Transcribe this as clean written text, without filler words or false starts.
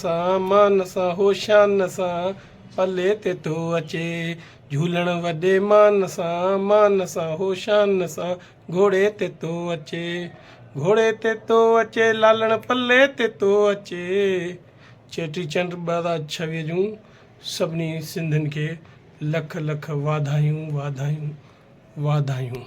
मान सां हो शान सां पले ते तो अचे झूलण वॾे मान सां हो शान सां घोड़े ते तो अचे घोड़े ते तो अचे लालण पले ते तो अचे। चेटीचंड 2026 जूं सभिनी सिंधियुनि खे लख लख वाधायूं वाधायूं वाधायूं।